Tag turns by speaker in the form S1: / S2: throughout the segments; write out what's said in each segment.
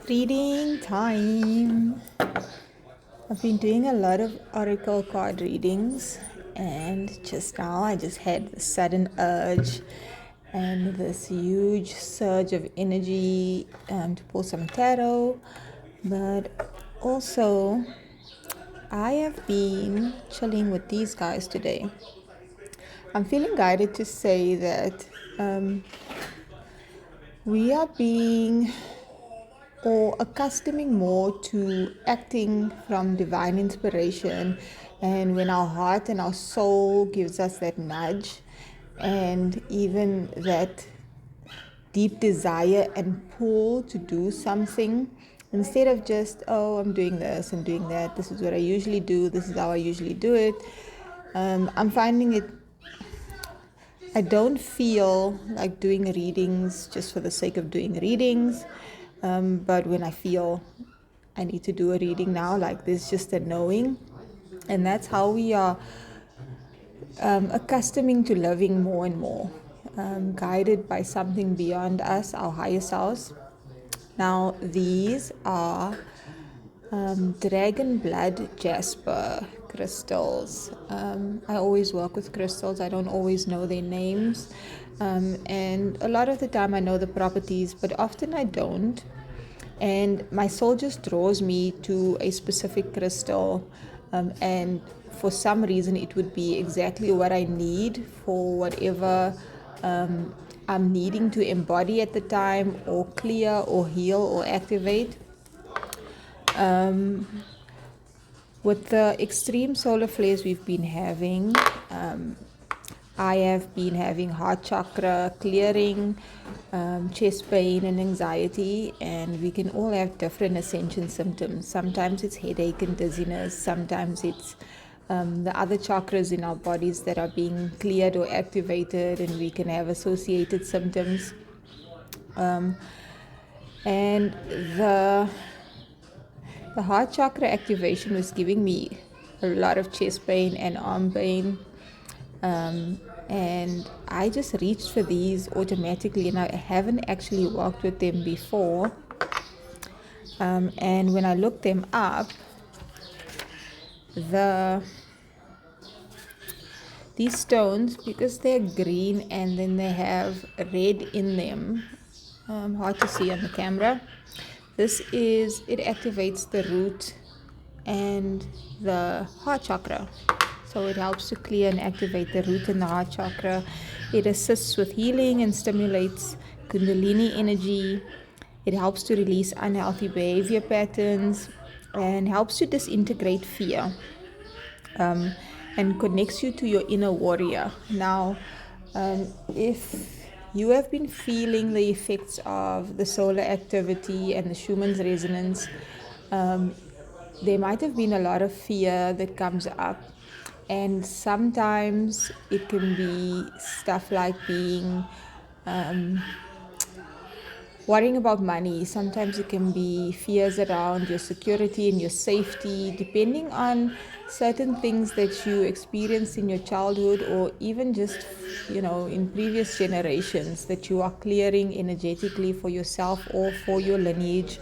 S1: Reading time. I've been doing a lot of oracle card readings, and just now I just had the sudden urge and this huge surge of energy to pull some tarot. But also, I have been chilling with these guys today. I'm feeling guided to say that we are being or accustoming more to acting from divine inspiration, and when our heart and our soul gives us that nudge and even that deep desire and pull to do something, instead of just, oh, I'm doing this and doing that, this is what I usually do, this is how I usually do it. I'm finding it, I don't feel like doing readings just for the sake of doing readings. But when I feel I need to do a reading now, like there's just a knowing. And that's how we are accustoming to living more and more, guided by something beyond us, our higher selves. Now, these are dragon blood jasper crystals. I always work with crystals. I don't always know their names. And a lot of the time I know the properties, but often I don't. And my soul just draws me to a specific crystal, and for some reason it would be exactly what I need for whatever I'm needing to embody at the time, or clear or heal or activate. With the extreme solar flares we've been having, I have been having heart chakra clearing, chest pain and anxiety, and we can all have different ascension symptoms. Sometimes it's headache and dizziness, sometimes it's the other chakras in our bodies that are being cleared or activated, and we can have associated symptoms. And the heart chakra activation was giving me a lot of chest pain and arm pain. And I just reached for these automatically, and I haven't actually worked with them before. And when I looked them up, these stones, because they're green and then they have red in them, hard to see on the camera. It activates the root and the heart chakra. So it helps to clear and activate the root and the heart chakra. It assists with healing and stimulates Kundalini energy. It helps to release unhealthy behavior patterns and helps to disintegrate fear, and connects you to your inner warrior. Now, if you have been feeling the effects of the solar activity and the Schumann's resonance, there might have been a lot of fear that comes up, and sometimes it can be stuff like being worrying about money. Sometimes it can be fears around your security and your safety, depending on certain things that you experienced in your childhood, or even just, in previous generations, that you are clearing energetically for yourself or for your lineage.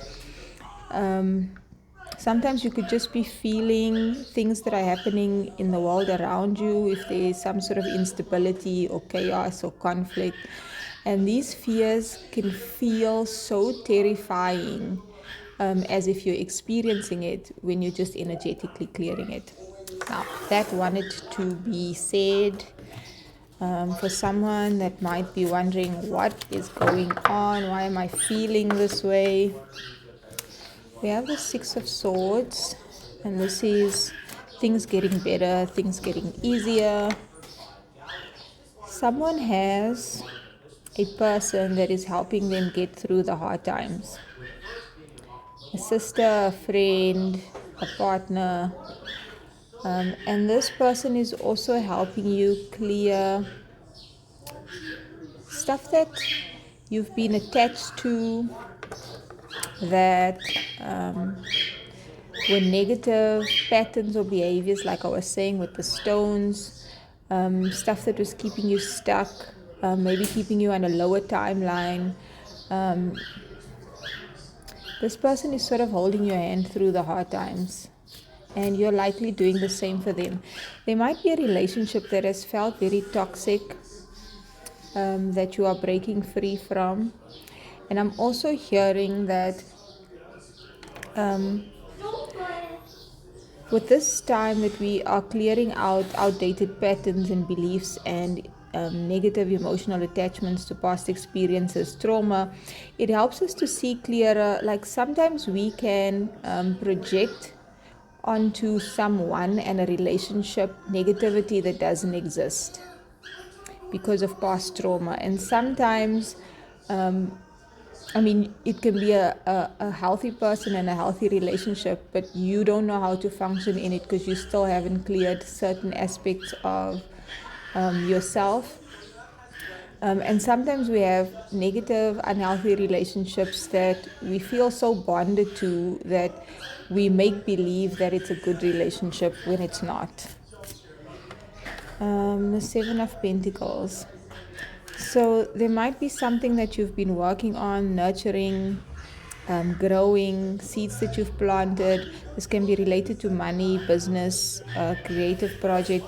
S1: Sometimes you could just be feeling things that are happening in the world around you, if there is some sort of instability or chaos or conflict. And these fears can feel so terrifying, as if you're experiencing it when you're just energetically clearing it. Now, that wanted to be said. For someone that might be wondering, what is going on? Why am I feeling this way? We have the Six of Swords, and this is things getting better, things getting easier. Someone has a person that is helping them get through the hard times. A sister, a friend, a partner. And this person is also helping you clear stuff that you've been attached to, that were negative patterns or behaviors, like I was saying with the stones, stuff that was keeping you stuck, This person is sort of holding your hand through the hard times, and you're likely doing the same for them. There might be a relationship that has felt very toxic, that you are breaking free from. And I'm also hearing that with this time that we are clearing out outdated patterns and beliefs and negative emotional attachments to past experiences, trauma, it helps us to see clearer. Like sometimes we can project onto someone and a relationship negativity that doesn't exist because of past trauma. And sometimes it can be a healthy person and a healthy relationship, but you don't know how to function in it because you still haven't cleared certain aspects of yourself. And sometimes we have negative, unhealthy relationships that we feel so bonded to that we make believe that it's a good relationship when it's not. The Seven of Pentacles. So there might be something that you've been working on, nurturing, growing, seeds that you've planted. This can be related to money, business, creative project,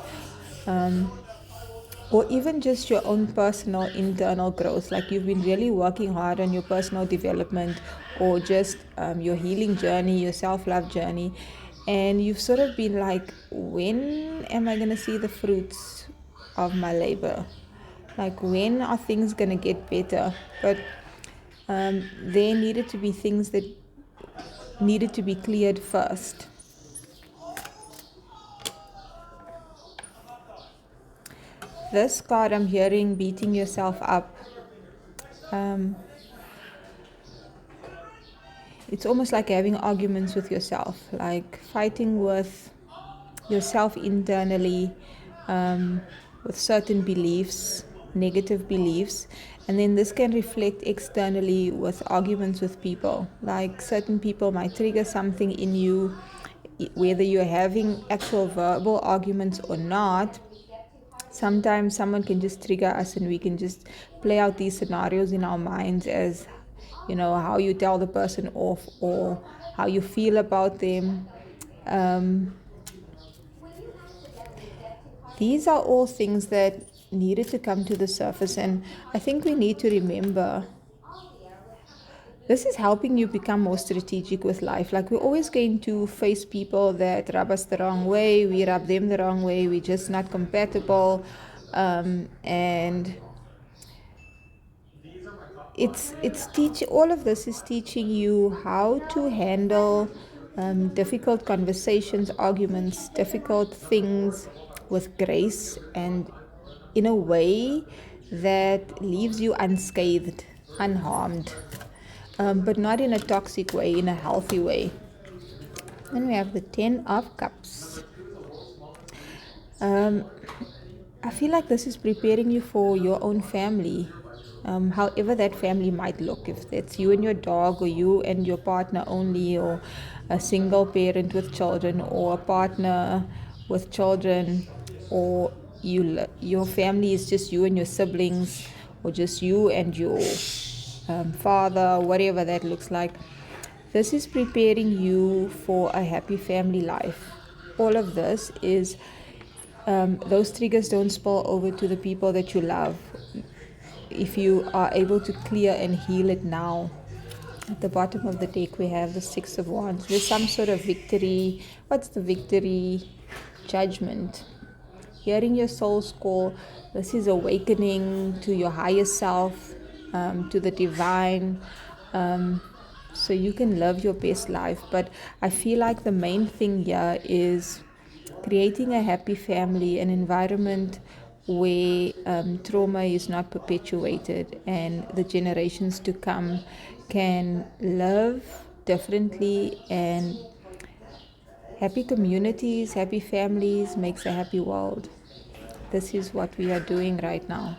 S1: or even just your own personal internal growth. Like you've been really working hard on your personal development, or just your healing journey, your self-love journey. And you've sort of been like, when am I going to see the fruits of my labor? Like, when are things going to get better? But there needed to be things that needed to be cleared first. This card I'm hearing, beating yourself up. It's almost like having arguments with yourself, like fighting with yourself internally, with certain beliefs, negative beliefs. And then this can reflect externally with arguments with people. Like certain people might trigger something in you, whether you're having actual verbal arguments or not. Sometimes someone can just trigger us, and we can just play out these scenarios in our minds as, how you tell the person off or how you feel about them. These are all things that needed to come to the surface, and I think we need to remember this is helping you become more strategic with life. Like, we're always going to face people that rub us the wrong way, we rub them the wrong way, we're just not compatible, and all of this is teaching you how to handle difficult conversations, arguments, difficult things with grace and in a way that leaves you unscathed, unharmed, but not in a toxic way, in a healthy way. Then we have the 10 of Cups. I feel like this is preparing you for your own family, however that family might look. If it's you and your dog, or you and your partner only, or a single parent with children, or a partner with children, or your family is just you and your siblings, or just you and your father, whatever that looks like. This is preparing you for a happy family life. All of this is those triggers don't spill over to the people that you love if you are able to clear and heal it now. At the bottom of the deck we have the Six of Wands. There's some sort of victory. What's the victory? Judgment. Hearing your soul's call. This is awakening to your higher self, to the divine, so you can live your best life. But I feel like the main thing here is creating a happy family, an environment where trauma is not perpetuated, and the generations to come can live differently. And happy communities, happy families makes a happy world. This is what we are doing right now.